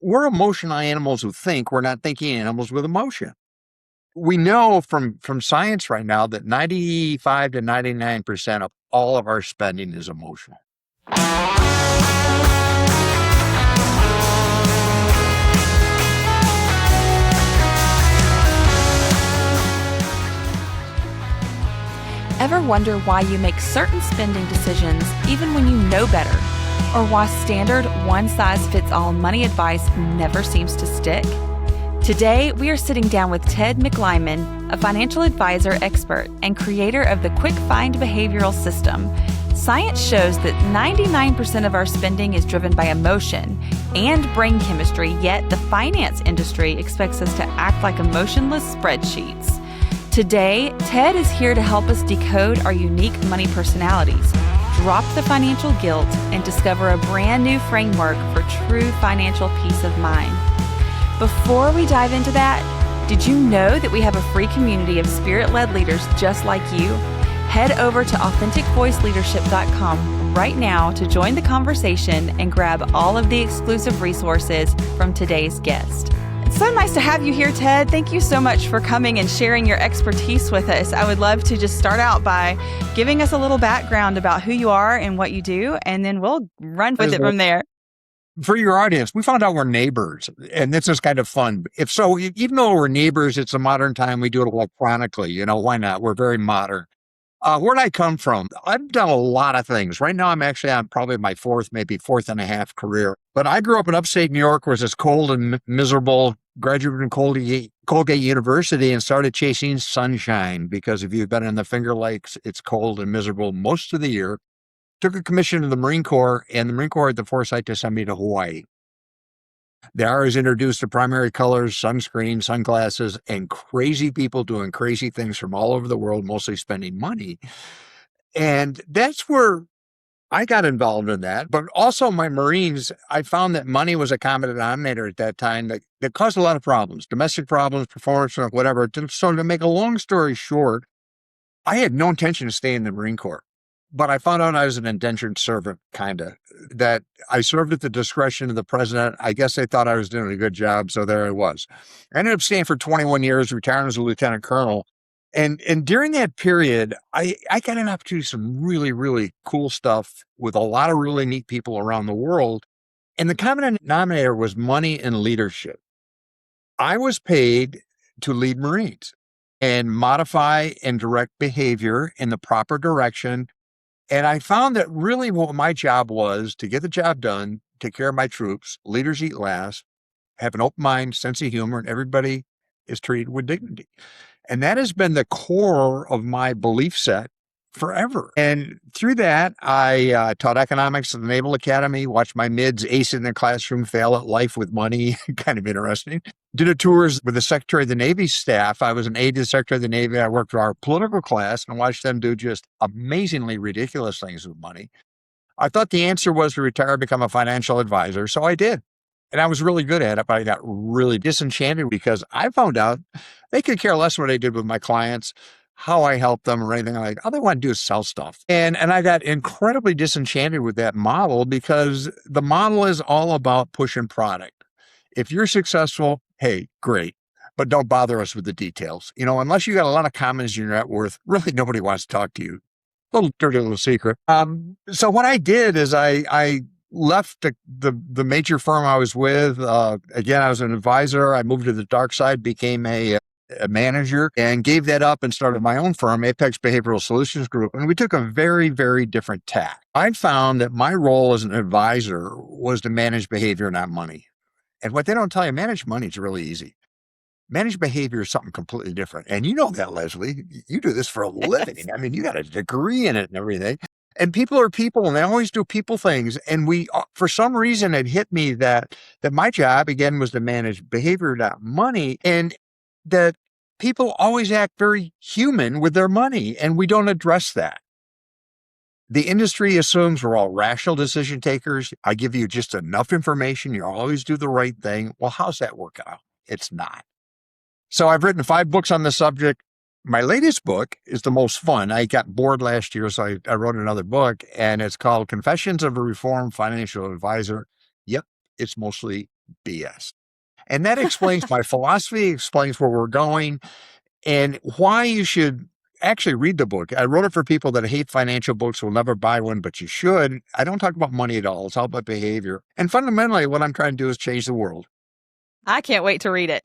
we're emotional animals who think. We're not thinking animals with emotion. We know from science right now that 95 to 99% of all of our spending is emotional. Ever wonder why you make certain spending decisions even when you know better? Or why standard one-size-fits-all money advice never seems to stick? Today, we are sitting down with Ted McLyman, a financial advisor expert and creator of the Quick Find behavioral system. Science shows that 99% of our spending is driven by emotion and brain chemistry, yet the finance industry expects us to act like emotionless spreadsheets. Today, Ted is here to help us decode our unique money personalities, drop the financial guilt, and discover a brand new framework for true financial peace of mind. Before we dive into that, did you know that we have a free community of spirit-led leaders just like you? Head over to authenticvoiceleadership.com right now to join the conversation and grab all of the exclusive resources from today's guest. It's so nice to have you here, Ted. Thank you so much for coming and sharing your expertise with us. I would love to just start out by giving us a little background about who you are and what you do, and then we'll run with it from there. For your audience, we found out we're neighbors, and this is kind of fun. Even though we're neighbors, it's a modern time. We do it electronically. Why not? We're very modern. Where'd I come from? I've done a lot of things. Right now, I'm actually on probably my fourth and a half career. But I grew up in upstate New York, where it's cold and miserable, graduated from Colgate University and started chasing sunshine because if you've been in the Finger Lakes, it's cold and miserable most of the year. Took a commission in the Marine Corps, and the Marine Corps had the foresight to send me to Hawaii. There I was introduced to primary colors, sunscreen, sunglasses, and crazy people doing crazy things from all over the world, mostly spending money. And that's where I got involved in that. But also my Marines, I found that money was a common denominator at that time that caused a lot of problems, domestic problems, performance, whatever. So to make a long story short, I had no intention of staying in the Marine Corps. But I found out I was an indentured servant, that I served at the discretion of the president. I guess they thought I was doing a good job, so there I was. I ended up staying for 21 years, retiring as a lieutenant colonel. And during that period, I got an opportunity to do some really, really cool stuff with a lot of really neat people around the world. And the common denominator was money and leadership. I was paid to lead Marines and modify and direct behavior in the proper direction. And I found that really what my job was to get the job done, take care of my troops, leaders eat last, have an open mind, sense of humor, and everybody is treated with dignity. And that has been the core of my belief set forever. And through that, I taught economics at the Naval Academy, watched my mids ace in the classroom, fail at life with money, kind of interesting. Did a tours with the Secretary of the Navy staff. I was an aide to the Secretary of the Navy. I worked for our political class and watched them do just amazingly ridiculous things with money. I thought the answer was to retire, become a financial advisor. So I did. And I was really good at it, but I got really disenchanted because I found out they could care less what I did with my clients, how I helped them or anything like that. All they want to do is sell stuff. And I got incredibly disenchanted with that model because the model is all about pushing product. If you're successful, hey, great, but don't bother us with the details. Unless you got a lot of comments in your net worth, really nobody wants to talk to you. Little dirty little secret. So what I did is I left the major firm I was with. Again, I was an advisor. I moved to the dark side, became a manager, and gave that up and started my own firm, Apex Behavioral Solutions Group. And we took a very, very different tack. I found that my role as an advisor was to manage behavior, not money. And what they don't tell you, manage money is really easy. Manage behavior is something completely different. And you know that, Leslie. You do this for a living. I mean, you got a degree in it and everything. And people are people, and they always do people things. And for some reason, it hit me that my job, again, was to manage behavior, not money. And that people always act very human with their money, and we don't address that. The industry assumes we're all rational decision takers. I give you just enough information. You always do the right thing. Well, how's that work out? It's not. So I've written 5 books on the subject. My latest book is the most fun. I got bored last year, so I wrote another book, and it's called Confessions of a Reformed Financial Advisor. Yep, it's mostly BS. And that explains my philosophy, explains where we're going, and why you should actually read the book. I wrote it for people that hate financial books, will never buy one, but you should. I don't talk about money at all. It's all about behavior. And fundamentally, what I'm trying to do is change the world. I can't wait to read it.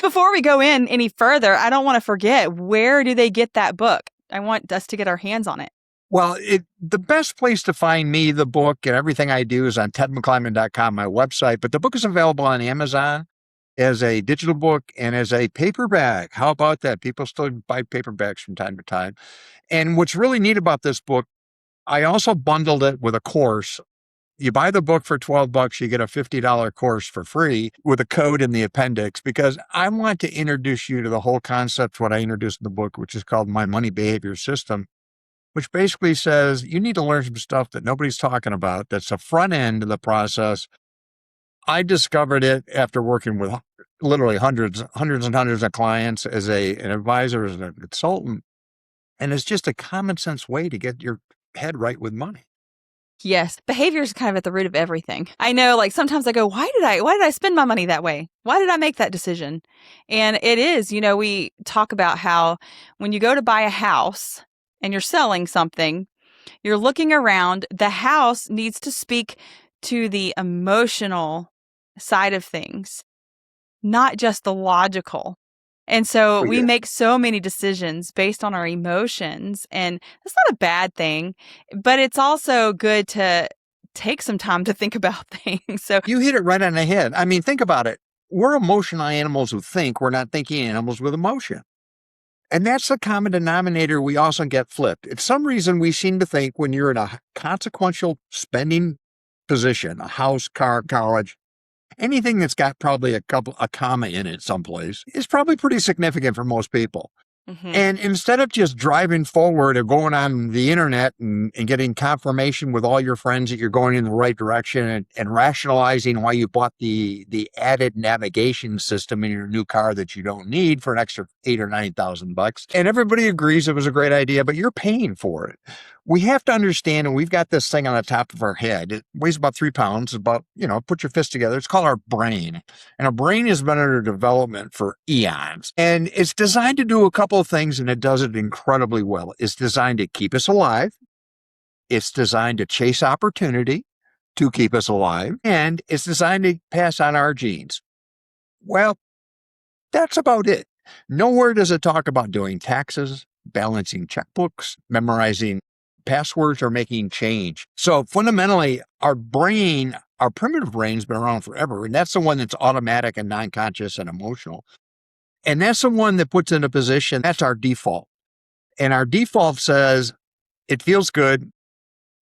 Before we go in any further, I don't want to forget, where do they get that book? I want us to get our hands on it. Well, the best place to find me, the book, and everything I do is on tedmclyman.com, my website. But the book is available on Amazon as a digital book and as a paperback. How about that? People still buy paperbacks from time to time. And what's really neat about this book, I also bundled it with a course. You buy the book for $12, you get a $50 course for free with a code in the appendix, because I want to introduce you to the whole concept, what I introduced in the book, which is called My Money Behavior System, which basically says you need to learn some stuff that nobody's talking about. That's the front end of the process. I discovered it after working with literally hundreds and hundreds of clients as an advisor, as a consultant. And it's just a common sense way to get your head right with money. Yes, behavior is kind of at the root of everything. I know, like, sometimes I go, why did I spend my money that way? Why did I make that decision? And it is, we talk about how when you go to buy a house and you're selling something, you're looking around, the house needs to speak to the emotional side of things, not just the logical. And so we make so many decisions based on our emotions, and that's not a bad thing, but it's also good to take some time to think about things. So you hit it right on the head. I mean, think about it. We're emotional animals who think. We're not thinking animals with emotion. And that's the common denominator we also get flipped. If some reason we seem to think when you're in a consequential spending position, a house, car, college, anything that's got probably a comma in it someplace is probably pretty significant for most people. Mm-hmm. And instead of just driving forward or going on the internet and getting confirmation with all your friends that you're going in the right direction and rationalizing why you bought the added navigation system in your new car that you don't need for an extra $8,000 or $9,000, and everybody agrees it was a great idea, but you're paying for it. We have to understand, and we've got this thing on the top of our head. It weighs about 3 pounds, put your fist together. It's called our brain. And our brain has been under development for eons. And it's designed to do a couple of things, and it does it incredibly well. It's designed to keep us alive. It's designed to chase opportunity to keep us alive. And it's designed to pass on our genes. Well, that's about it. Nowhere does it talk about doing taxes, balancing checkbooks, memorizing passwords, or making change. So fundamentally, our brain, our primitive brain's been around forever, and that's the one that's automatic and non-conscious and emotional. And that's the one that puts in a position, that's our default. And our default says, it feels good.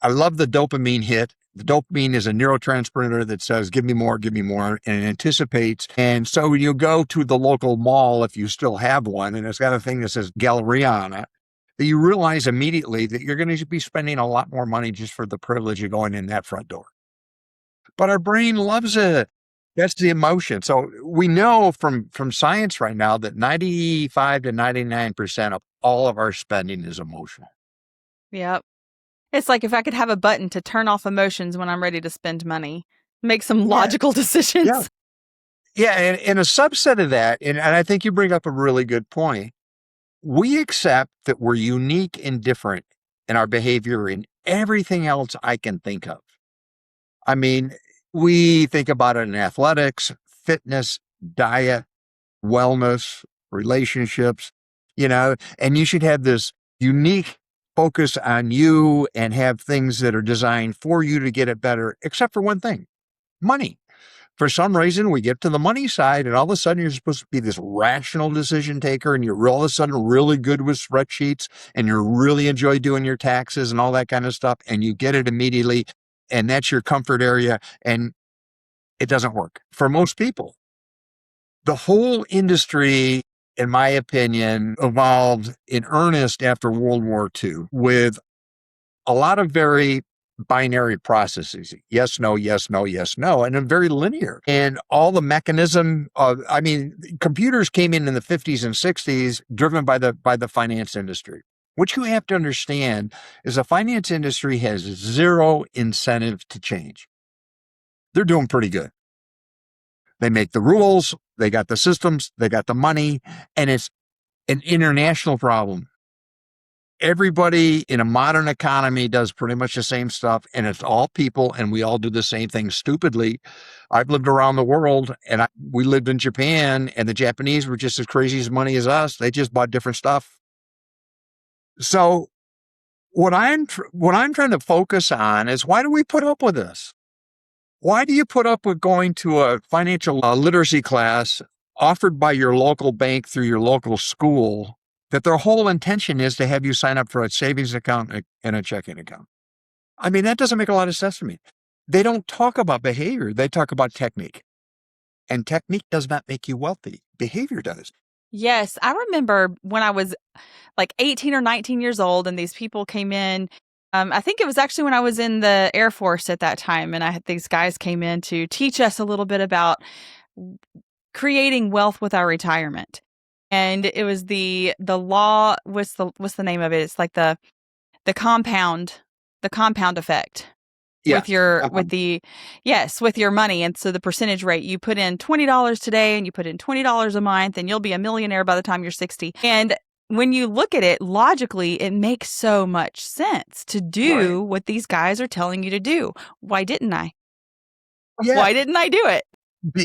I love the dopamine hit. The dopamine is a neurotransmitter that says, give me more, and it anticipates. And so when you go to the local mall, if you still have one, and it's got a thing that says Galleria on it, that you realize immediately that you're going to be spending a lot more money just for the privilege of going in that front door. But our brain loves it. That's the emotion. So we know from science right now that 95 to 99% of all of our spending is emotional. Yep. It's like if I could have a button to turn off emotions when I'm ready to spend money, make some logical decisions. Yeah, and a subset of that, and I think you bring up a really good point, we accept that we're unique and different in our behavior in everything else I can think of. I mean, we think about it in athletics, fitness, diet, wellness, relationships, and you should have this unique focus on you and have things that are designed for you to get it better, except for one thing, money. For some reason, we get to the money side, and all of a sudden, you're supposed to be this rational decision taker, and you're all of a sudden really good with spreadsheets, and you really enjoy doing your taxes and all that kind of stuff, and you get it immediately, and that's your comfort area, and it doesn't work for most people. The whole industry, in my opinion, evolved in earnest after World War II with a lot of very binary processes. Yes, no, yes, no, yes, no. And very linear. And all the mechanism computers came in the 50s and 60s driven by the finance industry. What you have to understand is the finance industry has zero incentive to change. They're doing pretty good. They make the rules, they got the systems, they got the money, and it's an international problem. Everybody in a modern economy does pretty much the same stuff, and it's all people, and we all do the same thing stupidly. I've lived around the world, and we lived in Japan, and the Japanese were just as crazy as money as us. They just bought different stuff. So what I'm trying to focus on is, why do we put up with this? Why do you put up with going to a financial literacy class offered by your local bank through your local school, that their whole intention is to have you sign up for a savings account and a checking account? I mean, that doesn't make a lot of sense to me. They don't talk about behavior. They talk about technique. And technique does not make you wealthy. Behavior does. Yes, I remember when I was like 18 or 19 years old and these people came in. I think it was actually when I was in the Air Force at that time, and these guys came in to teach us a little bit about creating wealth with our retirement. And it was the law. What's the name of it? It's like the compound effect. Yeah. With your with your money. And so the percentage rate, you put in $20 today and you put in $20 a month, and you'll be a millionaire by the time you're 60. And when you look at it logically, it makes so much sense to do what these guys are telling you to do. Why didn't I? Yeah. Why didn't I do it?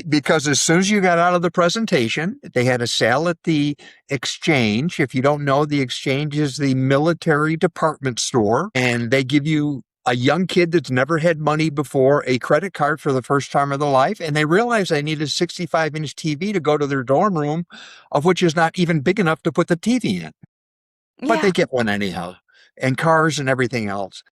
Because as soon as you got out of the presentation, they had a sale at the exchange. If you don't know, the exchange is the military department store, and they give you, a young kid that's never had money before, a credit card for the first time of their life, and they realize they need a 65-inch TV to go to their dorm room, of which is not even big enough to put the TV in. But they get one anyhow, and cars and everything else.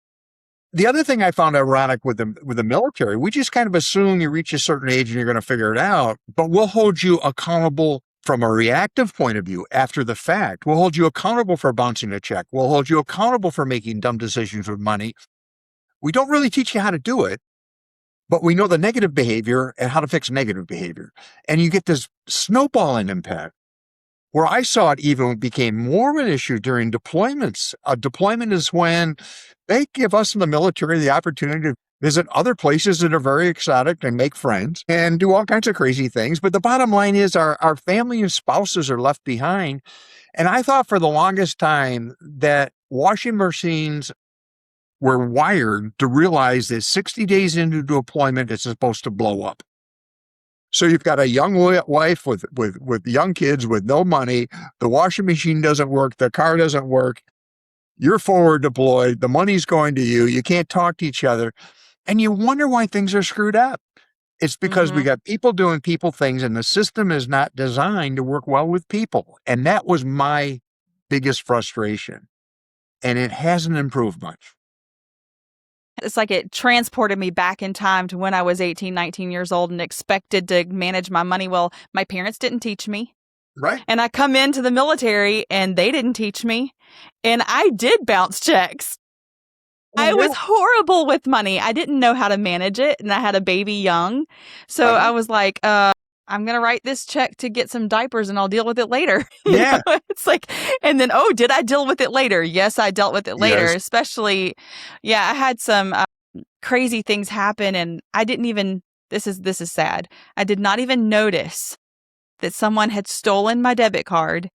The other thing I found ironic with the military, we just kind of assume you reach a certain age and you're going to figure it out, but we'll hold you accountable from a reactive point of view after the fact. We'll hold you accountable for bouncing a check. We'll hold you accountable for making dumb decisions with money. We don't really teach you how to do it, but we know the negative behavior and how to fix negative behavior. And you get this snowballing impact, where I saw it even became more of an issue during deployments. A deployment is when they give us in the military the opportunity to visit other places that are very exotic and make friends and do all kinds of crazy things. But the bottom line is our family and spouses are left behind. And I thought for the longest time that washing machines were wired to realize that 60 days into deployment, it's supposed to blow up. So you've got a young wife with young kids with no money. The washing machine doesn't work. The car doesn't work. You're forward deployed. The money's going to you. You can't talk to each other. And you wonder why things are screwed up. It's because we got people doing people things, and the system is not designed to work well with people. And that was my biggest frustration. And it hasn't improved much. It's like it transported me back in time to when I was 18, 19 years old and expected to manage my money. Well, my parents didn't teach me. Right. And I come into the military and they didn't teach me. And I did bounce checks. I was horrible with money. I didn't know how to manage it. And I had a baby young. So I was like, I'm going to write this check to get some diapers and I'll deal with it later. Yeah. It's like, and then, did I deal with it later? Yes, I dealt with it later. Yes. Especially, I had some crazy things happen, and I didn't even, this is sad. I did not even notice that someone had stolen my debit card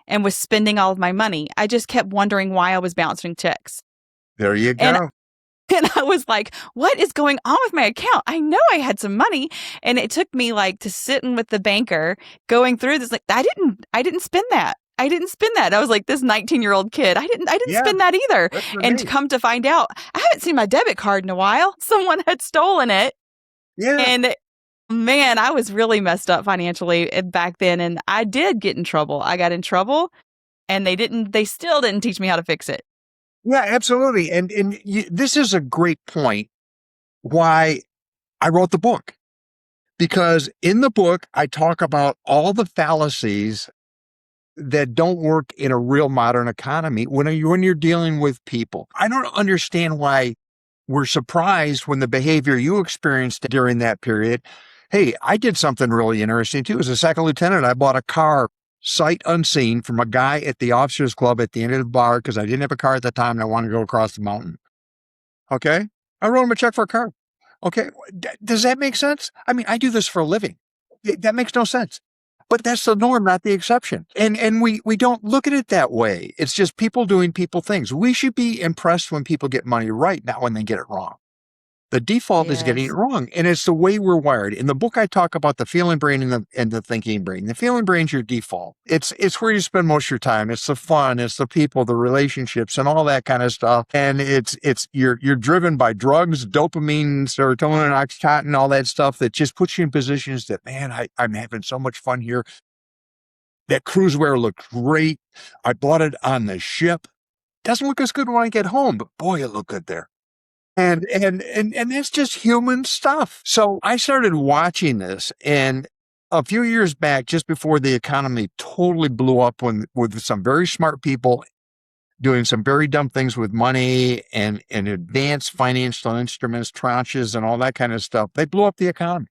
and was spending all of my money. I just kept wondering why I was bouncing checks. There you go. And I was like, what is going on with my account? I know I had some money. And it took me like to sit in with the banker going through this. Like, I didn't spend that. I didn't spend that. I was like this 19-year-old kid. I didn't spend that either. And to come to find out, I haven't seen my debit card in a while. Someone had stolen it. Yeah. And man, I was really messed up financially back then. And I did get in trouble. I got in trouble, and they still didn't teach me how to fix it. Yeah, absolutely. And this is a great point why I wrote the book. Because in the book, I talk about all the fallacies that don't work in a real modern economy when you're dealing with people. I don't understand why we're surprised when the behavior you experienced during that period. Hey, I did something really interesting too. As a second lieutenant, I bought a car sight unseen from a guy at the officers club at the end of the bar because I didn't have a car at the time and I wanted to go across the mountain. Okay. I wrote him a check for a car. Okay. Does that make sense? I mean, I do this for a living. That makes no sense. But that's the norm, not the exception. And we don't look at it that way. It's just people doing people things. We should be impressed when people get money right, not when they get it wrong. The default is getting it Yes. wrong, and it's the way we're wired. In the book, I talk about the feeling brain and the thinking brain. The feeling brain's your default. It's where you spend most of your time. It's the fun, it's the people, the relationships, and all that kind of stuff. And you're driven by drugs, dopamine, serotonin, oxytocin, all that stuff that just puts you in positions that, man, I'm having so much fun here. That cruise wear looked great. I bought it on the ship. Doesn't look as good when I get home, but boy, it looked good there. And that's just human stuff. So I started watching this, and a few years back, just before the economy totally blew up with some very smart people doing some very dumb things with money and advanced financial instruments, tranches, and all that kind of stuff, they blew up the economy.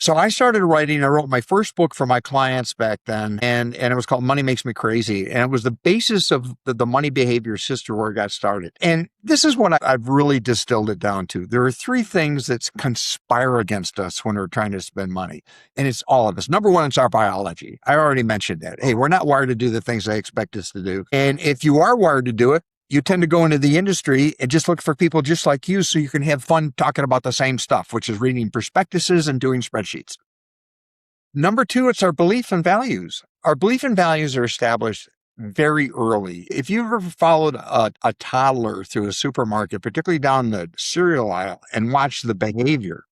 So I started writing. I wrote my first book for my clients back then, and it was called Money Makes Me Crazy. And it was the basis of the money behavior system where it got started. And this is what I've really distilled it down to. There are three things that conspire against us when we're trying to spend money. And it's all of us. Number one, it's our biology. I already mentioned that. Hey, we're not wired to do the things they expect us to do. And if you are wired to do it, you tend to go into the industry and just look for people just like you so you can have fun talking about the same stuff, which is reading prospectuses and doing spreadsheets. Number two, it's our belief and values. Our belief and values are established very early. If you've ever followed a toddler through a supermarket, particularly down the cereal aisle, and watched the behavior,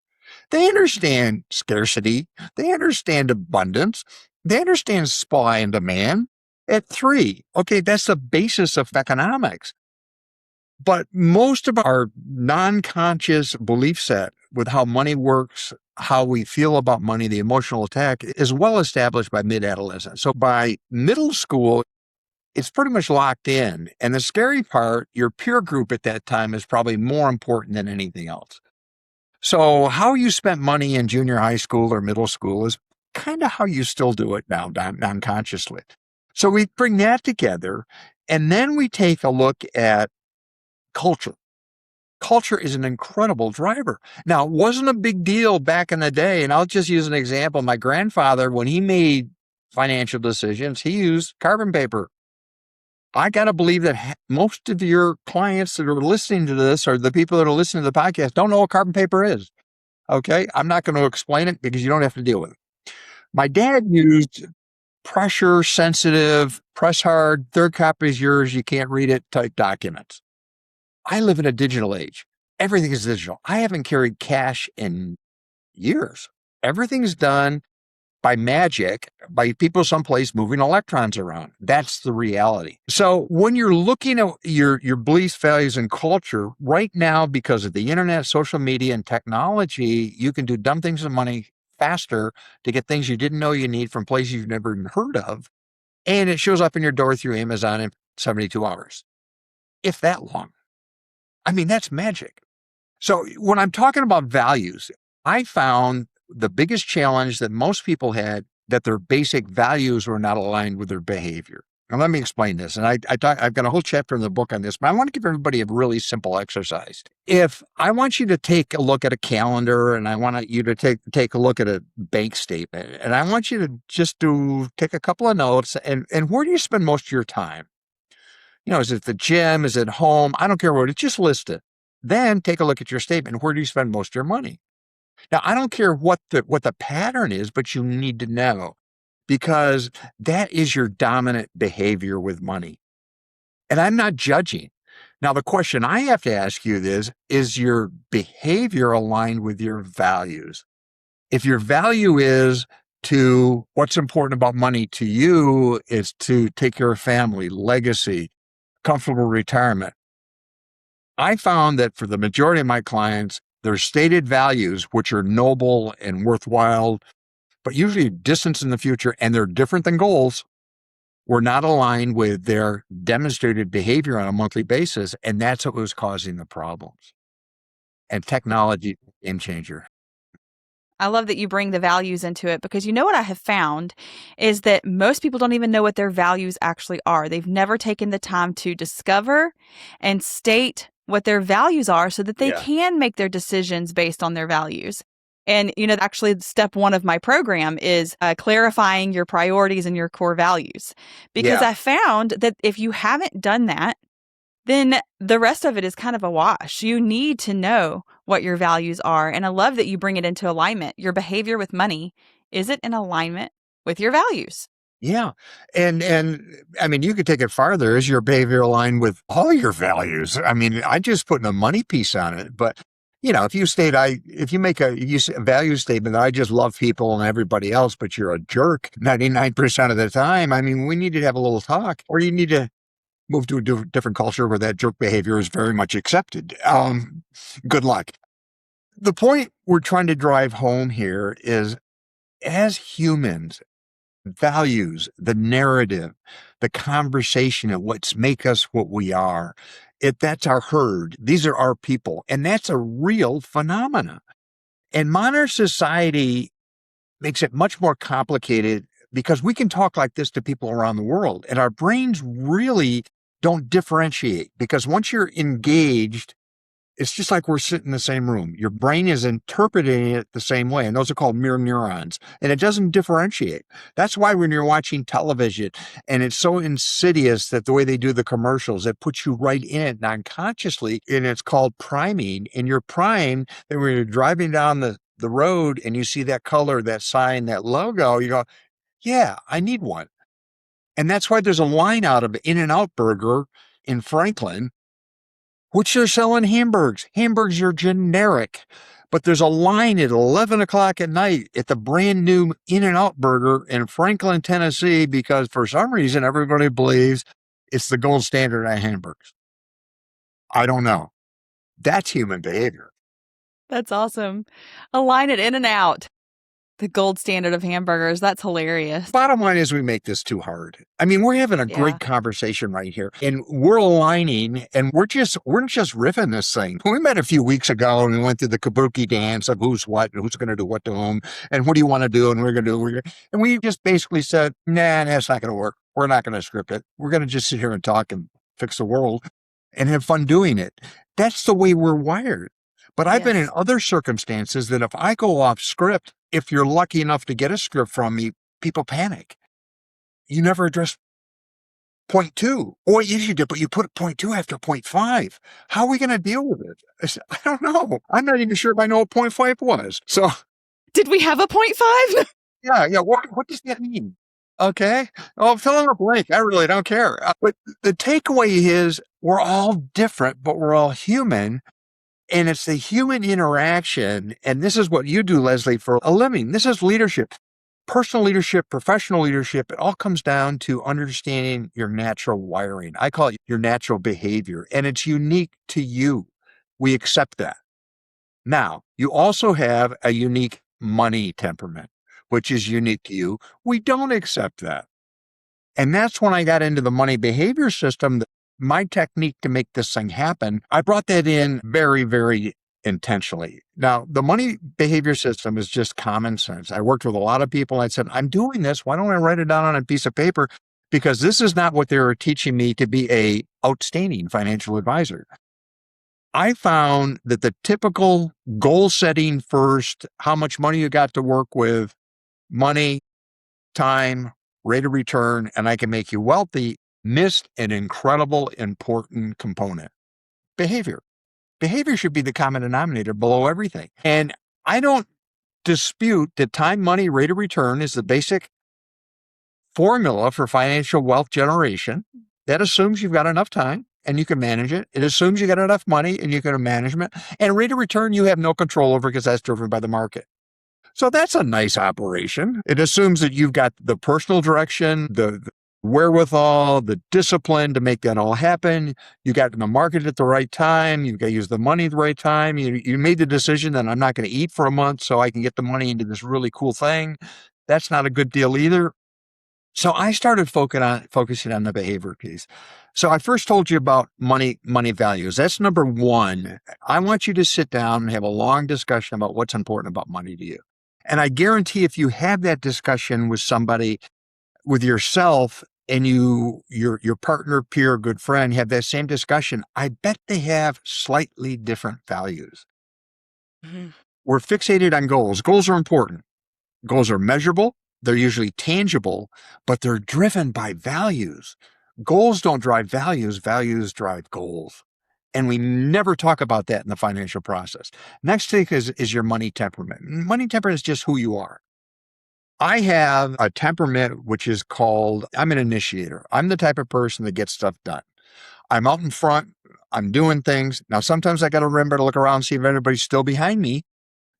they understand scarcity. They understand abundance. They understand supply and demand. At three, okay, that's the basis of economics. But most of our non-conscious belief set with how money works, how we feel about money, the emotional attack, is well established by mid-adolescence. So by middle school, it's pretty much locked in. And the scary part, your peer group at that time is probably more important than anything else. So how you spent money in junior high school or middle school is kind of how you still do it now, non-consciously. So we bring that together, and then we take a look at culture. Culture is an incredible driver. Now, it wasn't a big deal back in the day, and I'll just use an example. My grandfather, when he made financial decisions, he used carbon paper. I got to believe that most of your clients that are listening to this, or the people that are listening to the podcast, don't know what carbon paper is. Okay? I'm not going to explain it because you don't have to deal with it. My dad used pressure sensitive, press hard, third copy is yours, you can't read it type documents. I live in a digital age. Everything is digital. I haven't carried cash in years. Everything's done by magic, by people someplace moving electrons around. That's the reality. So when you're looking at your beliefs, values, and culture, right now, because of the internet, social media, and technology, you can do dumb things with money faster to get things you didn't know you need from places you've never even heard of. And it shows up in your door through Amazon in 72 hours, if that long. I mean, that's magic. So when I'm talking about values, I found the biggest challenge that most people had, that their basic values were not aligned with their behavior. Now, let me explain this. And I've got a whole chapter in the book on this, but I want to give everybody a really simple exercise. If I want you to take a look at a calendar, and I want you to take a look at a bank statement, and I want you to just take a couple of notes, and where do you spend most of your time? You know, is it the gym? Is it home? I don't care what it is, just list it. Then take a look at your statement. Where do you spend most of your money? Now, I don't care what the pattern is, but you need to know, because that is your dominant behavior with money. And I'm not judging. Now, the question I have to ask you is your behavior aligned with your values? If your value is to what's important about money to you is to take care of family, legacy, comfortable retirement. I found that for the majority of my clients, their stated values, which are noble and worthwhile, but usually distant in the future, and they're different than goals, were not aligned with their demonstrated behavior on a monthly basis. And that's what was causing the problems. And technology, game changer. I love that you bring the values into it, because you know what I have found is that most people don't even know what their values actually are. They've never taken the time to discover and state what their values are so that they can make their decisions based on their values. And, actually, step one of my program is clarifying your priorities and your core values. Because Yeah. I found that if you haven't done that, then the rest of it is kind of a wash. You need to know what your values are. And I love that you bring it into alignment. Your behavior with money, is it in alignment with your values? Yeah. And I mean, you could take it farther. Is your behavior aligned with all your values? I mean, I just put a money piece on it, but if you make a value statement that I just love people and everybody else, but you're a jerk 99% of the time, I mean, we need to have a little talk, or you need to move to a different culture where that jerk behavior is very much accepted. Good luck. The point we're trying to drive home here is, as humans, values, the narrative, the conversation of what's make us what we are. That's our herd. These are our people. And that's a real phenomena. And modern society makes it much more complicated because we can talk like this to people around the world, and our brains really don't differentiate, because once you're engaged, it's just like we're sitting in the same room. Your brain is interpreting it the same way, and those are called mirror neurons, and it doesn't differentiate. That's why when you're watching television and it's so insidious that the way they do the commercials, it puts you right in it non-consciously, and it's called priming. And you're primed that when you're driving down the road and you see that color, that sign, that logo, you go, yeah, I need one. And that's why there's a line out of In-N-Out Burger in Franklin, which they're selling hamburgers. Hamburgers are generic, but there's a line at 11 o'clock at night at the brand new In-N-Out Burger in Franklin, Tennessee, because for some reason, everybody believes it's the gold standard of hamburgers. I don't know. That's human behavior. That's awesome. Align it in and out. The gold standard of hamburgers. That's hilarious. Bottom line is, we make this too hard. I mean, we're having a great conversation right here, and we're aligning, and we're just riffing this thing. We met a few weeks ago and we went through the kabuki dance of who's what and who's going to do what to whom and what do you want to do, and and we just basically said, nah, that's not going to work. We're not going to script it. We're going to just sit here and talk and fix the world and have fun doing it. That's the way we're wired. But I've been in other circumstances that if I go off script, if you're lucky enough to get a script from me, people panic. You never address point 2. Or yes, you did, but you put point 2 after point 5. How are we going to deal with it? I said, I don't know. I'm not even sure if I know what point 5 was. So, did we have a point 5? Yeah. What does that mean? Okay. Oh, fill in the blank. I really don't care. But the takeaway is, we're all different, but we're all human. And it's the human interaction. And this is what you do, Leslie, for a living. This is leadership, personal leadership, professional leadership. It all comes down to understanding your natural wiring. I call it your natural behavior, and it's unique to you. We accept that. Now, you also have a unique money temperament, which is unique to you. We don't accept that. And that's when I got into the money behavior system. My technique to make this thing happen, I brought that in very, very intentionally. Now, the money behavior system is just common sense. I worked with a lot of people. I said, I'm doing this. Why don't I write it down on a piece of paper? Because this is not what they were teaching me to be a outstanding financial advisor. I found that the typical goal setting first, how much money you got to work with, money, time, rate of return, and I can make you wealthy, missed an incredible, important component: behavior. Behavior should be the common denominator below everything. And I don't dispute that time, money, rate of return is the basic formula for financial wealth generation. That assumes you've got enough time and you can manage it. It assumes you got enough money and you can manage it. And rate of return you have no control over, because that's driven by the market. So that's a nice operation. It assumes that you've got the personal direction, the wherewithal, the discipline to make that all happen. You got in the market at the right time. You got to use the money at the right time. You made the decision that I'm not going to eat for a month so I can get the money into this really cool thing. That's not a good deal either. So I started focusing on the behavior piece. So I first told you about money values. That's number 1. I want you to sit down and have a long discussion about what's important about money to you. And I guarantee if you have that discussion with somebody, with yourself, and your partner, peer, good friend, have that same discussion, I bet they have slightly different values. Mm-hmm. We're fixated on goals. Goals are important. Goals are measurable. They're usually tangible, but they're driven by values. Goals don't drive values. Values drive goals. And we never talk about that in the financial process. Next thing is your money temperament. Money temperament is just who you are. I have a temperament which is called, I'm an initiator. I'm the type of person that gets stuff done. I'm out in front. I'm doing things. Now, sometimes I got to remember to look around and see if everybody's still behind me,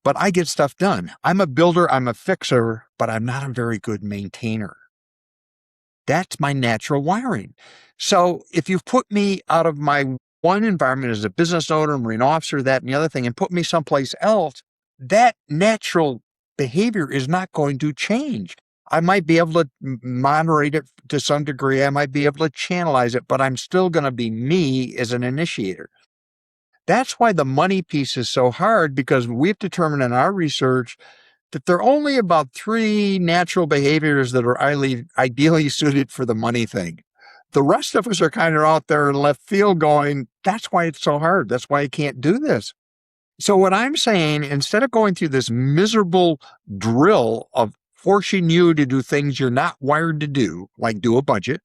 but I get stuff done. I'm a builder. I'm a fixer, but I'm not a very good maintainer. That's my natural wiring. So if you put me out of my one environment as a business owner, Marine officer, that and the other thing, and put me someplace else, that natural behavior is not going to change. I might be able to moderate it to some degree. I might be able to channelize it, but I'm still going to be me as an initiator. That's why the money piece is so hard, because we've determined in our research that there are only about 3 natural behaviors that are ideally suited for the money thing. The rest of us are kind of out there in left field going, that's why it's so hard. That's why I can't do this. So what I'm saying, instead of going through this miserable drill of forcing you to do things you're not wired to do, like do a budget,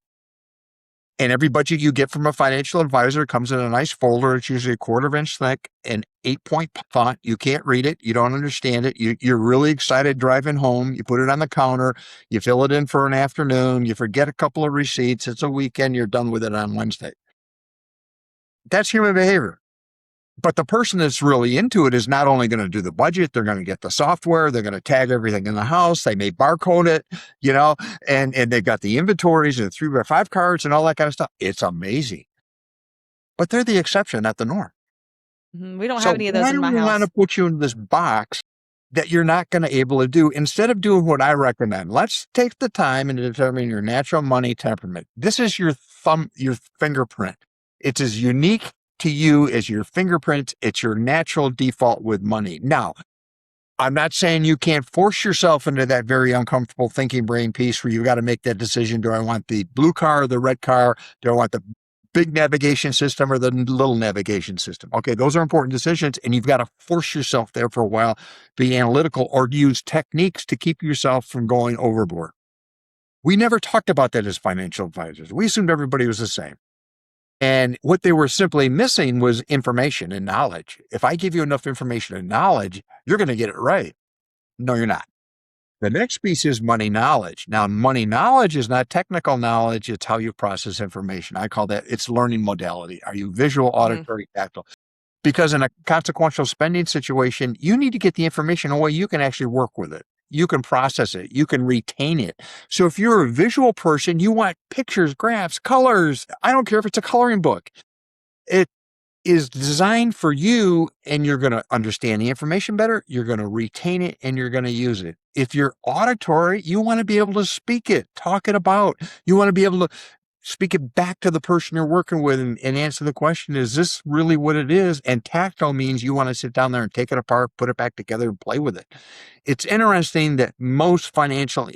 and every budget you get from a financial advisor comes in a nice folder. It's usually a 1/4 inch thick and 8-point font. You can't read it. You don't understand it. You're really excited driving home. You put it on the counter. You fill it in for an afternoon. You forget a couple of receipts. It's a weekend. You're done with it on Wednesday. That's human behavior. But the person that's really into it is not only going to do the budget, they're going to get the software, they're going to tag everything in the house, they may barcode it, and they've got the inventories and the 3x5 cards and all that kind of stuff. It's amazing. But they're the exception, not the norm. We don't have any of those in my house. Why do we want to put you in this box that you're not going to be able to do? Instead of doing what I recommend, let's take the time and determine your natural money temperament. This is your fingerprint. It's as unique to you as your fingerprints. It's your natural default with money. Now, I'm not saying you can't force yourself into that very uncomfortable thinking brain piece where you got to make that decision. Do I want the blue car or the red car? Do I want the big navigation system or the little navigation system? Okay, those are important decisions, and you've got to force yourself there for a while, be analytical, or use techniques to keep yourself from going overboard. We never talked about that as financial advisors. We assumed everybody was the same. And what they were simply missing was information and knowledge. If I give you enough information and knowledge, you're going to get it right. No, you're not. The next piece is money knowledge. Now, money knowledge is not technical knowledge. It's how you process information. I call that, it's learning modality. Are you visual, auditory, tactile? Because in a consequential spending situation, you need to get the information in a way you can actually work with it. You can process it. You can retain it. So if you're a visual person, you want pictures, graphs, colors. I don't care if it's a coloring book. It is designed for you, and you're going to understand the information better. You're going to retain it, and you're going to use it. If you're auditory, you want to be able to speak it, talk it about. You want to be able to speak it back to the person you're working with and answer the question, is this really what it is? And tactile means you want to sit down there and take it apart, put it back together, and play with it. It's interesting that most financial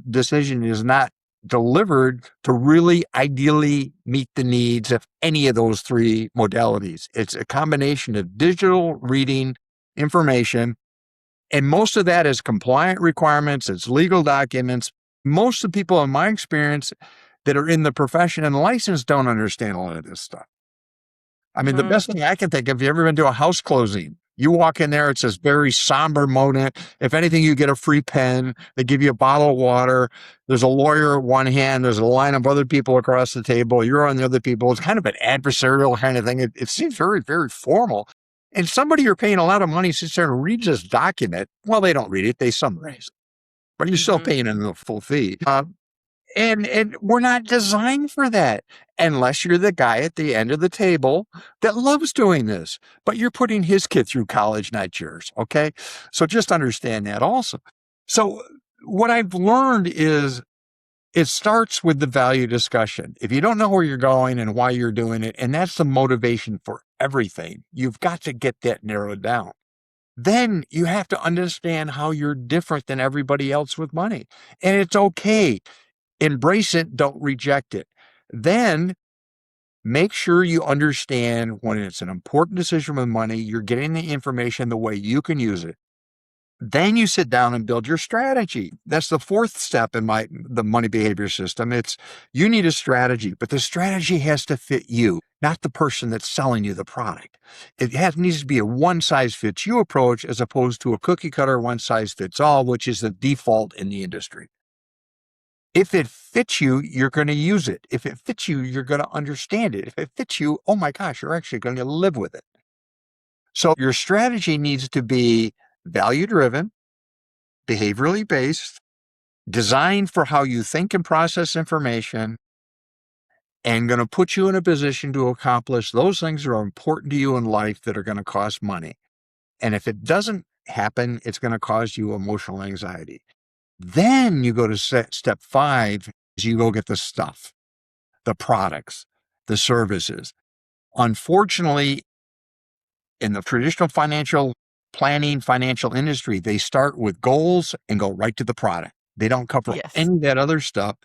decision is not delivered to really ideally meet the needs of any of those 3 modalities. It's a combination of digital reading, information, and most of that is compliant requirements. It's legal documents. Most of the people, in my experience, that are in the profession and licensed don't understand a lot of this stuff. I mean, the best thing I can think of, if you ever been to a house closing, you walk in there, it's this very somber moment. If anything, you get a free pen. They give you a bottle of water. There's a lawyer at one hand. There's a line of other people across the table. You're on the other people. It's kind of an adversarial kind of thing. It seems very, very formal. And somebody you're paying a lot of money sits there and reads this document. Well, they don't read it. They summarize it. But you're still paying them the full fee. And we're not designed for that, unless you're the guy at the end of the table that loves doing this. But you're putting his kid through college, not yours, okay? So just understand that also. So what I've learned is it starts with the value discussion. If you don't know where you're going and why you're doing it, and that's the motivation for everything, you've got to get that narrowed down. Then you have to understand how you're different than everybody else with money. And it's okay. Embrace it, don't reject it. Then Make sure you understand when it's an important decision with money, you're getting the information the way you can use it. Then you sit down and build your strategy. That's the fourth step in the money behavior system. It's you need a strategy, but the strategy has to fit you, not the person that's selling you the product. Needs to be a one size fits you approach as opposed to a cookie cutter one size fits all, which is the default in the industry. If it fits you, you're going to use it. If it fits you, you're going to understand it. If it fits you, oh my gosh, you're actually going to live with it. So your strategy needs to be value driven, behaviorally based, designed for how you think and process information, and going to put you in a position to accomplish those things that are important to you in life that are going to cost money. And if it doesn't happen, it's going to cause you emotional anxiety. Then you go to step 5, is you go get the stuff, the products, the services. Unfortunately, in the traditional financial planning, financial industry, they start with goals and go right to the product. They don't cover Yes. any of that other stuff.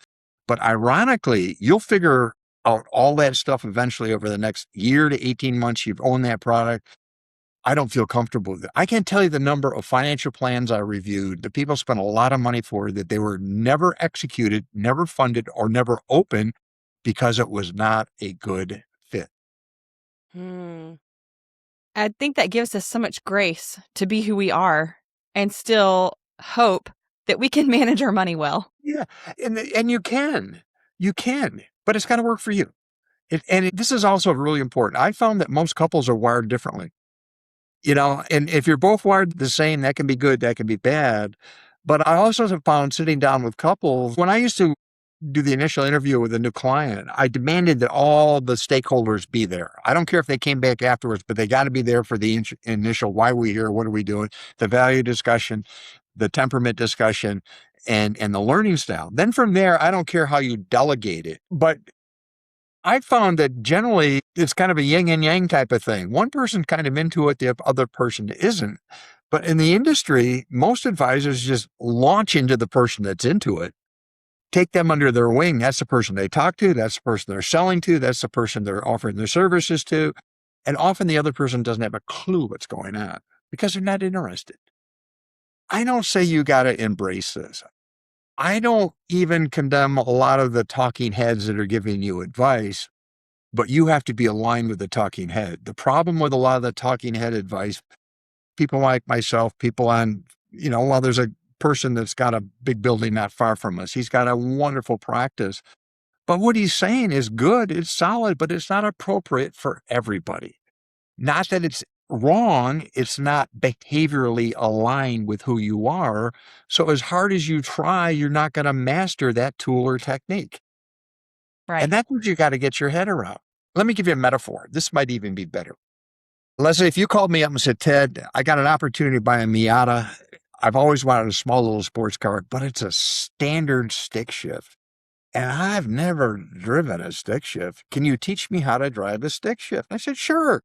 But ironically, you'll figure out all that stuff eventually over the next year to 18 months. You've owned that product. I don't feel comfortable with it. I can't tell you the number of financial plans I reviewed that people spent a lot of money for that they were never executed, never funded, or never opened because it was not a good fit. I think that gives us so much grace to be who we are and still hope that we can manage our money well. Yeah, and you can, but it's got to work for you. This is also really important. I found that most couples are wired differently. And if you're both wired the same, that can be good, that can be bad. But I also have found sitting down with couples, when I used to do the initial interview with a new client, I demanded that all the stakeholders be there. I don't care if they came back afterwards, but they got to be there for the initial why we here, what are we doing, the value discussion, the temperament discussion, and the learning style. Then from there, I don't care how you delegate it. But I found that generally it's kind of a yin and yang type of thing. One person's kind of into it, the other person isn't. But in the industry, most advisors just launch into the person that's into it, take them under their wing. That's the person they talk to. That's the person they're selling to. That's the person they're offering their services to. And often the other person doesn't have a clue what's going on because they're not interested. I don't say you got to embrace this. I don't even condemn a lot of the talking heads that are giving you advice, but you have to be aligned with the talking head. The problem with a lot of the talking head advice, people like myself, people on, well, there's a person that's got a big building not far from us. He's got a wonderful practice. But what he's saying is good, it's solid, but it's not appropriate for everybody. Not that it's wrong, it's not behaviorally aligned with who you are. So as hard as you try, you're not going to master that tool or technique. Right. And that's what you got to get your head around. Let me give you a metaphor. This might even be better. Let's say if you called me up and said, Ted, I got an opportunity to buy a Miata. I've always wanted a small little sports car, but it's a standard stick shift. And I've never driven a stick shift. Can you teach me how to drive a stick shift? I said, sure.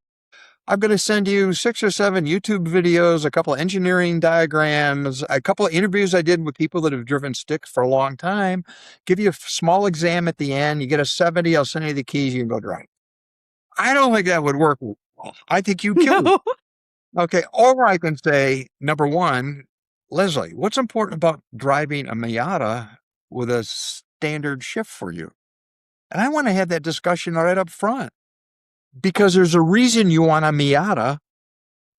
I'm going to send you 6 or 7 YouTube videos, a couple of engineering diagrams, a couple of interviews I did with people that have driven sticks for a long time, give you a small exam at the end. You get a 70, I'll send you the keys, you can go drive. I don't think that would work well. I think you'd kill me. Okay, or I can say, number one, Leslie, what's important about driving a Miata with a standard shift for you? And I want to have that discussion right up front. Because there's a reason you want a Miata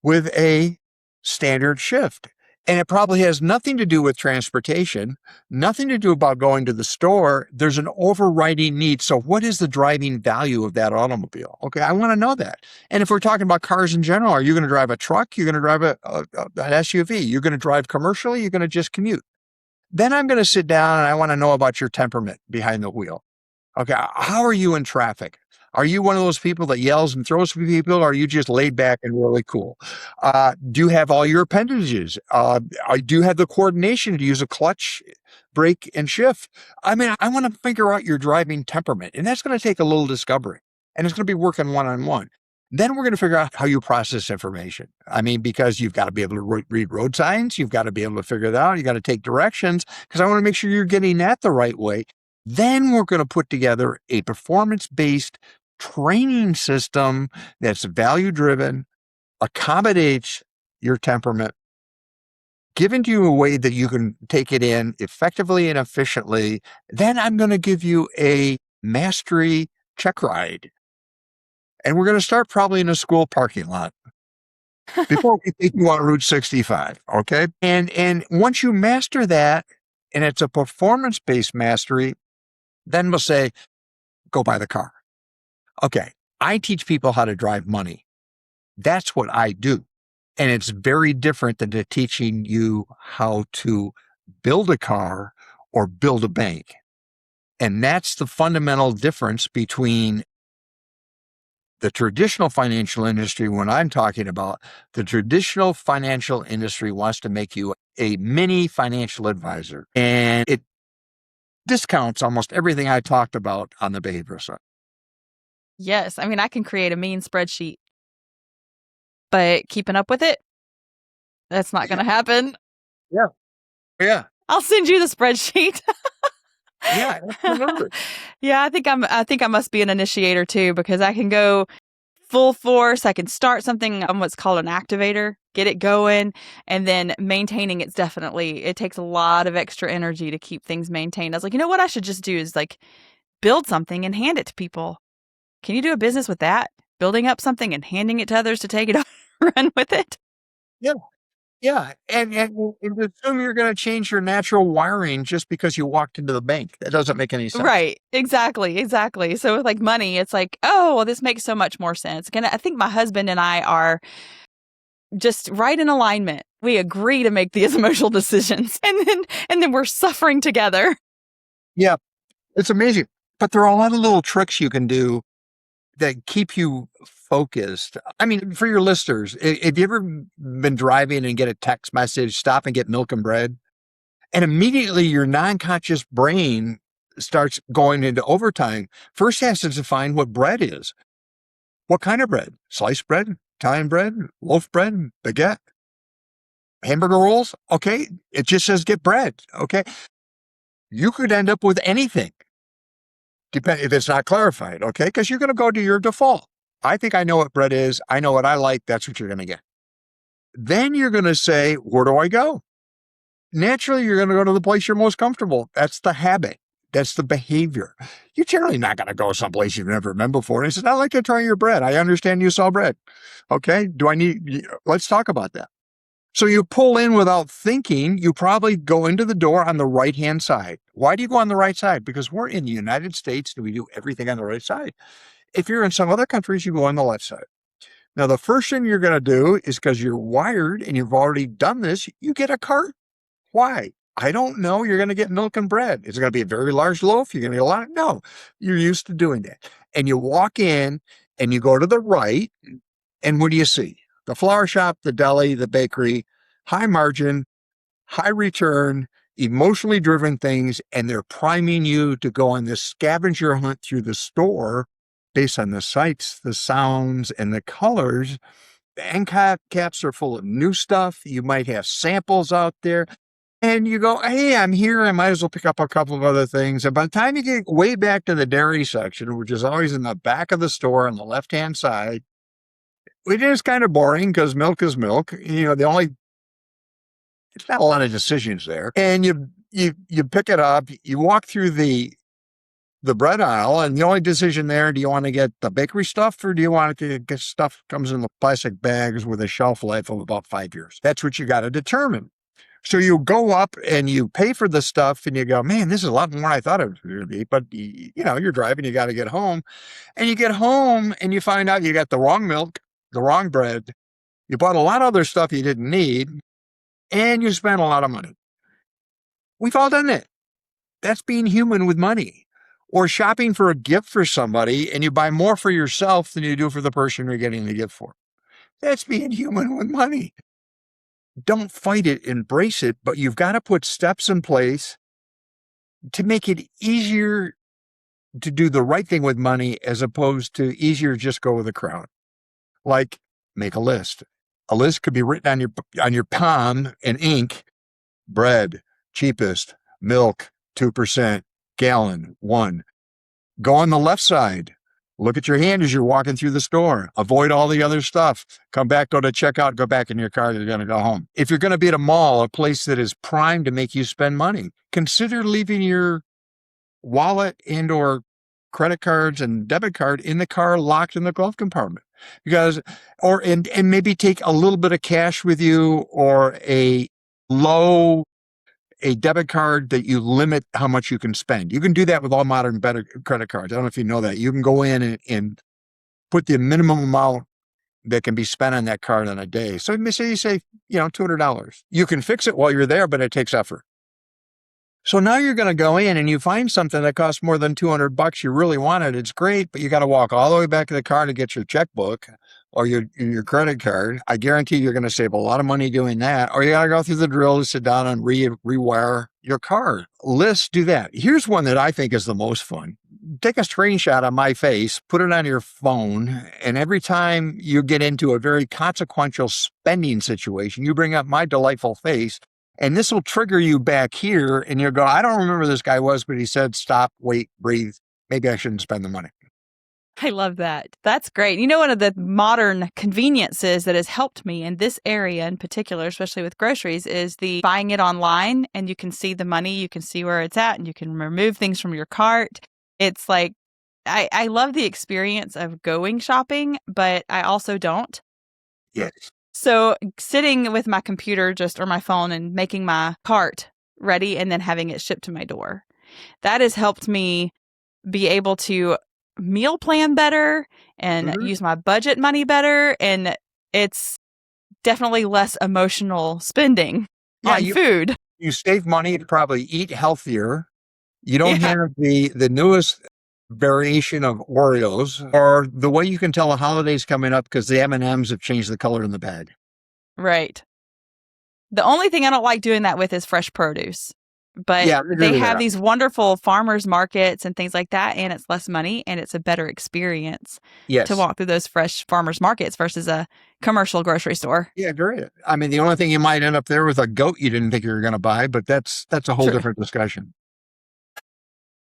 with a standard shift. And it probably has nothing to do with transportation, nothing to do about going to the store. There's an overriding need. So what is the driving value of that automobile? Okay, I want to know that. And if we're talking about cars in general, are you going to drive a truck? You're going to drive an SUV? You're going to drive commercially? You're going to just commute? Then I'm going to sit down and I want to know about your temperament behind the wheel. Okay, how are you in traffic? Are you one of those people that yells and throws for people, or are you just laid back and really cool? Do you have all your appendages? Do you have the coordination to use a clutch, brake, and shift? I mean, I want to figure out your driving temperament, and that's going to take a little discovery, and it's going to be working one-on-one. Then we're going to figure out how you process information. I mean, because you've got to be able to read road signs. You've got to be able to figure that out. You got to take directions, because I want to make sure you're getting that the right way. Then we're going to put together a performance-based training system that's value driven, accommodates your temperament, given to you a way that you can take it in effectively and efficiently. Then I'm going to give you a mastery check ride. And we're going to start probably in a school parking lot before we take you on Route 65. Okay. And once you master that, and it's a performance based mastery, then we'll say, go buy the car. Okay. I teach people how to drive money. That's what I do. And it's very different than to teaching you how to build a car or build a bank. And that's the fundamental difference between the traditional financial industry. When I'm talking about the traditional financial industry wants to make you a mini financial advisor, and it discounts almost everything I talked about on the behavioral side. Yes. I mean, I can create a mean spreadsheet, but keeping up with it, that's not going to happen. Yeah. Yeah. I'll send you the spreadsheet. Yeah. Absolutely. Yeah, I think I must be an initiator too, because I can go full force. I can start something on what's called an activator, get it going, and then maintaining it takes a lot of extra energy to keep things maintained. I was like, you know what I should just do is like build something and hand it to people. Can you do a business with that? Building up something and handing it to others to take it run with it? Yeah. Yeah. And assume you're going to change your natural wiring just because you walked into the bank. That doesn't make any sense. Right. Exactly. So with like money, it's like, oh, well, this makes so much more sense. I think my husband and I are just right in alignment. We agree to make these emotional decisions, and then we're suffering together. Yeah. It's amazing. But there are a lot of little tricks you can do that keep you focused. I mean, for your listeners, have you ever been driving and get a text message, stop and get milk and bread? And immediately your non-conscious brain starts going into overtime. First has to define what bread is. What kind of bread? Sliced bread, Italian bread, loaf bread, baguette, hamburger rolls? Okay. It just says get bread. Okay. You could end up with anything. Depend if it's not clarified, okay? Because you're going to go to your default. I think I know what bread is. I know what I like. That's what you're going to get. Then you're going to say, where do I go? Naturally, you're going to go to the place you're most comfortable. That's the habit. That's the behavior. You're generally not going to go someplace you've never been before. And he says, I'd like to try your bread. I understand you sell bread. Okay. Let's talk about that. So you pull in without thinking. You probably go into the door on the right-hand side. Why do you go on the right side? Because we're in the United States and we do everything on the right side. If you're in some other countries, you go on the left side. Now, the first thing you're going to do is because you're wired and you've already done this, you get a cart. Why? I don't know. You're going to get milk and bread. Is it going to be a very large loaf? You're going to get a lot? No, you're used to doing that. And you walk in and you go to the right. And what do you see? The flower shop, the deli, the bakery, high margin, high return, emotionally driven things. And they're priming you to go on this scavenger hunt through the store based on the sights, the sounds, and the colors. The end caps are full of new stuff. You might have samples out there. And you go, hey, I'm here. I might as well pick up a couple of other things. And by the time you get way back to the dairy section, which is always in the back of the store on the left-hand side, it is kind of boring because milk is milk. It's not a lot of decisions there. And you pick it up, you walk through the bread aisle, and the only decision there, do you want to get the bakery stuff or do you want to get stuff that comes in the plastic bags with a shelf life of about 5 years? That's what you got to determine. So you go up and you pay for the stuff and you go, man, this is a lot more than I thought it was going to be. But, you're driving, you got to get home. And you get home and you find out you got the wrong milk, the wrong bread. You bought a lot of other stuff you didn't need and you spent a lot of money. We've all done that. That's being human with money. Or shopping for a gift for somebody and you buy more for yourself than you do for the person you're getting the gift for. That's being human with money. Don't fight it, embrace it, but you've got to put steps in place to make it easier to do the right thing with money as opposed to easier to just go with the crowd. Like make a list. A list could be written on your palm in ink. Bread, cheapest, milk, 2%, gallon, 1. Go on the left side. Look at your hand as you're walking through the store. Avoid all the other stuff. Come back, go to checkout, go back in your car. You're going to go home. If you're going to be at a mall, a place that is primed to make you spend money, consider leaving your wallet and or credit cards and debit card in the car locked in the glove compartment. Because, and maybe take a little bit of cash with you or a debit card that you limit how much you can spend. You can do that with all modern better credit cards. I don't know if you know that. You can go in and put the minimum amount that can be spent on that card in a day. So say you say, $200. You can fix it while you're there, but it takes effort. So now you're going to go in and you find something that costs more than $200. You really want it. It's great, but you got to walk all the way back to the car to get your checkbook or your credit card. I guarantee you're going to save a lot of money doing that. Or you got to go through the drill to sit down and rewire your car. Let's do that. Here's one that I think is the most fun. Take a screenshot of my face, put it on your phone, and every time you get into a very consequential spending situation, you bring up my delightful face. And this will trigger you back here, and you'll go, I don't remember who this guy was, but he said, stop, wait, breathe. Maybe I shouldn't spend the money. I love that. That's great. One of the modern conveniences that has helped me in this area in particular, especially with groceries, is the buying it online, and you can see the money, you can see where it's at, and you can remove things from your cart. It's like, I love the experience of going shopping, but I also don't. Yes. So sitting with my computer or my phone and making my cart ready and then having it shipped to my door, that has helped me be able to meal plan better and use my budget money better. And it's definitely less emotional spending on food. You save money to probably eat healthier. You don't have the newest variation of Oreos, or the way you can tell a holiday's coming up because the M&Ms have changed the color in the bag. Right. The only thing I don't like doing that with is fresh produce. But they have these wonderful farmers markets and things like that, and it's less money and it's a better experience to walk through those fresh farmers markets versus a commercial grocery store. Yeah, great. I mean, the only thing you might end up there with a goat you didn't think you were going to buy, but that's a whole different discussion.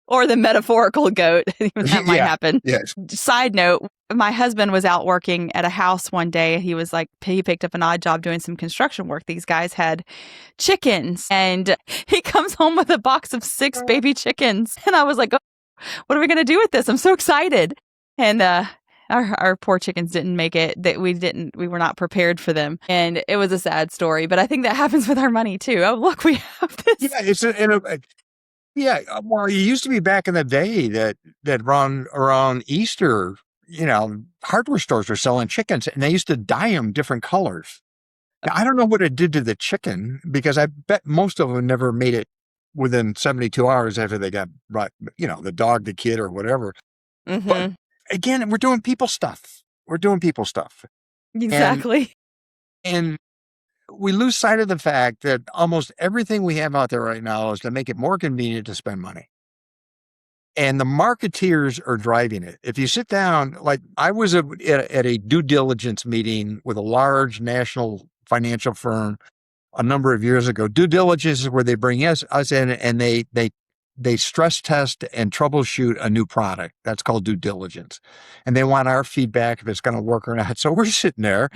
Or the metaphorical goat. That might happen. Yes. Side note, my husband was out working at a house one day. He picked up an odd job doing some construction work. These guys had chickens, and he comes home with a box of 6 baby chickens. And I was like, oh, what are we going to do with this? I'm so excited. And our poor chickens didn't make it. We were not prepared for them. And it was a sad story. But I think that happens with our money too. Oh, look, we have this. Yeah, well, it used to be back in the day that around Easter, hardware stores were selling chickens, and they used to dye them different colors. Now, I don't know what it did to the chicken, because I bet most of them never made it within 72 hours after they got brought, the dog, the kid, or whatever. Mm-hmm. But again, we're doing people stuff. Exactly. And we lose sight of the fact that almost everything we have out there right now is to make it more convenient to spend money. And the marketeers are driving it. If you sit down, like I was at a due diligence meeting with a large national financial firm a number of years ago. Due diligence is where they bring us in and they stress test and troubleshoot a new product. That's called due diligence. And they want our feedback if it's going to work or not. So we're sitting there.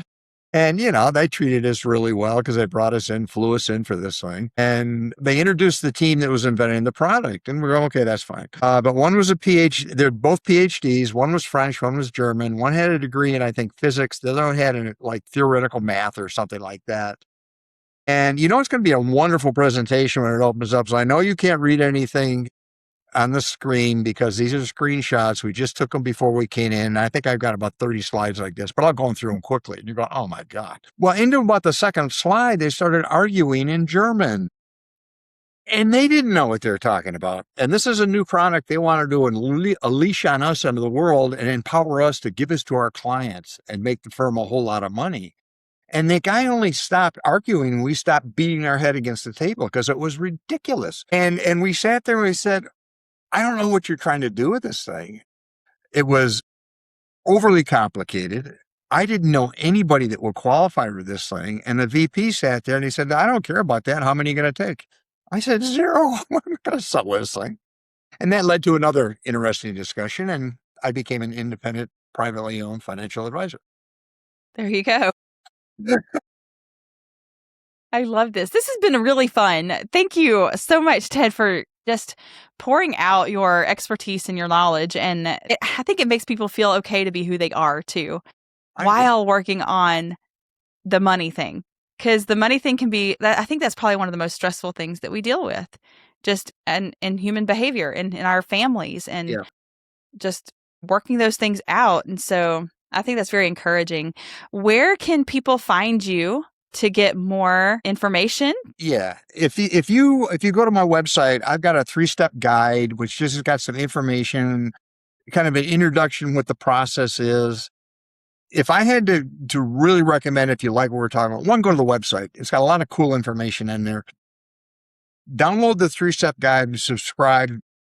And, they treated us really well because they brought us in, flew us in for this thing. And they introduced the team that was inventing the product. And we're going, okay, that's fine. But one was a PhD. They're both PhDs. One was French, one was German. One had a degree in, I think, physics. The other one had in theoretical math or something like that. And it's going to be a wonderful presentation when it opens up. So I know you can't read anything on the screen because these are screenshots. We just took them before we came in. I think I've got about 30 slides like this, but I'll go through them quickly. And you're going, oh my God. Well, into about the second slide, they started arguing in German. And they didn't know what they were talking about. And this is a new product they wanted to unleash on us into the world and empower us to give us to our clients and make the firm a whole lot of money. And the guy only stopped arguing. We stopped beating our head against the table because it was ridiculous. And we sat there and we said, I don't know what you're trying to do with this thing. It was overly complicated. I didn't know anybody that would qualify for this thing. And the VP sat there and he said, I don't care about that. How many are you going to take? I said, 0. I'm going to sell this thing. And that led to another interesting discussion. And I became an independent, privately owned financial advisor. There you go. I love this. This has been really fun. Thank you so much, Ted, for just pouring out your expertise and your knowledge. And I think it makes people feel okay to be who they are too, while working on the money thing. Because the money thing can be, I think that's probably one of the most stressful things that we deal with, just in human behavior in our families, and just working those things out. And so I think that's very encouraging. Where can people find you to get more information? Yeah. If you go to my website, I've got a 3-step guide, which just has got some information, kind of an introduction what the process is. If I had to really recommend, if you like what we're talking about, one, go to the website. It's got a lot of cool information in there. Download the 3-step guide and subscribe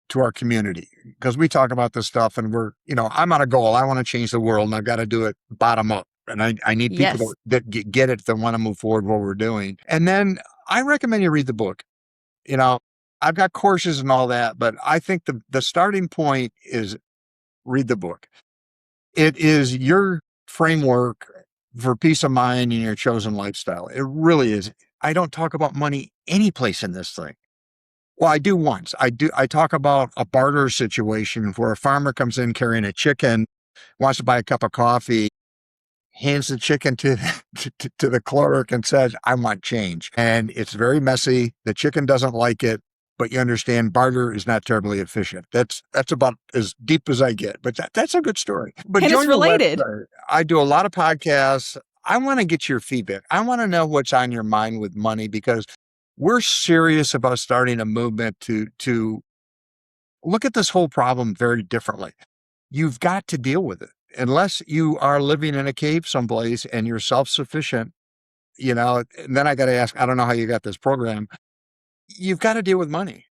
to our community, because we talk about this stuff, and I'm on a goal. I want to change the world, and I've got to do it bottom up. And I need people that get it, that want to move forward what we're doing. And then I recommend you read the book. I've got courses and all that, but I think the starting point is read the book. It is your framework for peace of mind in your chosen lifestyle. It really is. I don't talk about money any place in this thing. Well, I do once. I talk about a barter situation where a farmer comes in carrying a chicken, wants to buy a cup of coffee, hands the chicken to the clerk and says, "I want change." And it's very messy. The chicken doesn't like it, but you understand barter is not terribly efficient. That's about as deep as I get, but that's a good story. But and it's related. I do a lot of podcasts. I want to get your feedback. I want to know what's on your mind with money, because we're serious about starting a movement to look at this whole problem very differently. You've got to deal with it. Unless you are living in a cave someplace and you're self-sufficient, and then I got to ask, I don't know how you got this program. You've got to deal with money.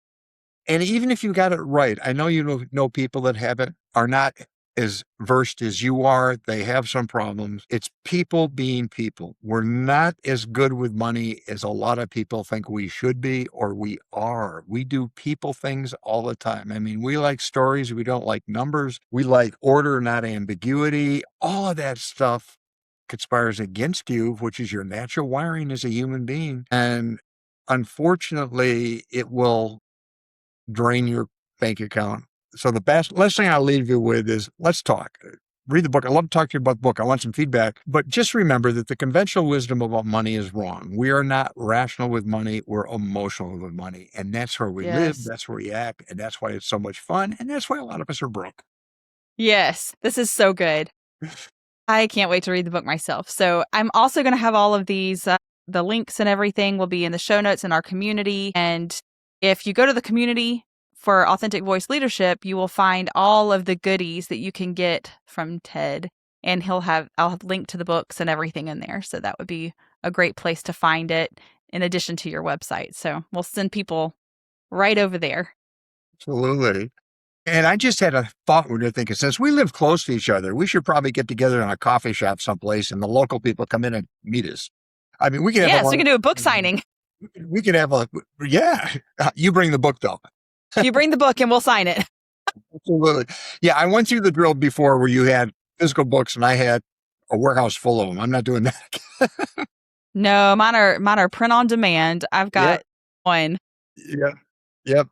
And even if you got it right, I know you know people that are not as versed as you are. They have some problems. It's people being people. We're not as good with money as a lot of people think we should be, or we are. We do people things all the time. I mean, we like stories. We don't like numbers. We like order, not ambiguity. All of that stuff conspires against you, which is your natural wiring as a human being. And unfortunately, it will drain your bank account. So the last thing I'll leave you with is, let's talk. Read the book. I love to talk to you about the book. I want some feedback. But just remember that the conventional wisdom about money is wrong. We are not rational with money. We're emotional with money. And that's where we live. That's where we act. And that's why it's so much fun. And that's why a lot of us are broke. Yes. This is so good. I can't wait to read the book myself. So I'm also going to have all of these, the links and everything will be in the show notes in our community. And if you go to the community for Authentic Voice Leadership, you will find all of the goodies that you can get from Ted. And I'll have linked to the books and everything in there. So that would be a great place to find it in addition to your website. So we'll send people right over there. Absolutely. And I just had a thought when you're thinking, since we live close to each other, we should probably get together in a coffee shop someplace and the local people come in and meet us. I mean, we can have we can do a book signing. We can have you bring the book though. You bring the book and we'll sign it. Absolutely. Yeah, I went through the drill before where you had physical books and I had a warehouse full of them. I'm not doing that. No, mine are print on demand. I've got one. Yeah. Yep.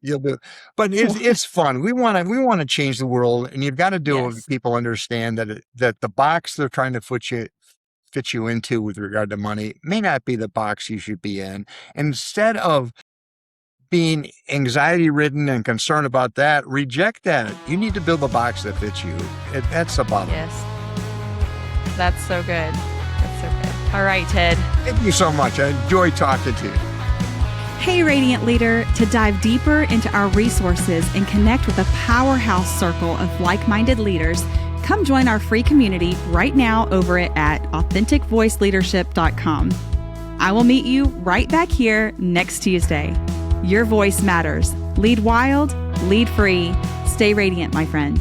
You'll do. But it's fun. We want to change the world, and you've got to do it when people understand that the box they're trying to fit you into with regard to money may not be the box you should be in. Instead of being anxiety ridden and concerned about that, reject that. You need to build a box that fits you. That's the bottom. Yes. That's so good. All right, Ted. Thank you so much. I enjoyed talking to you. Hey, Radiant Leader, to dive deeper into our resources and connect with a powerhouse circle of like-minded leaders, come join our free community right now over at authenticvoiceleadership.com. I will meet you right back here next Tuesday. Your voice matters. Lead wild, lead free. Stay radiant, my friend.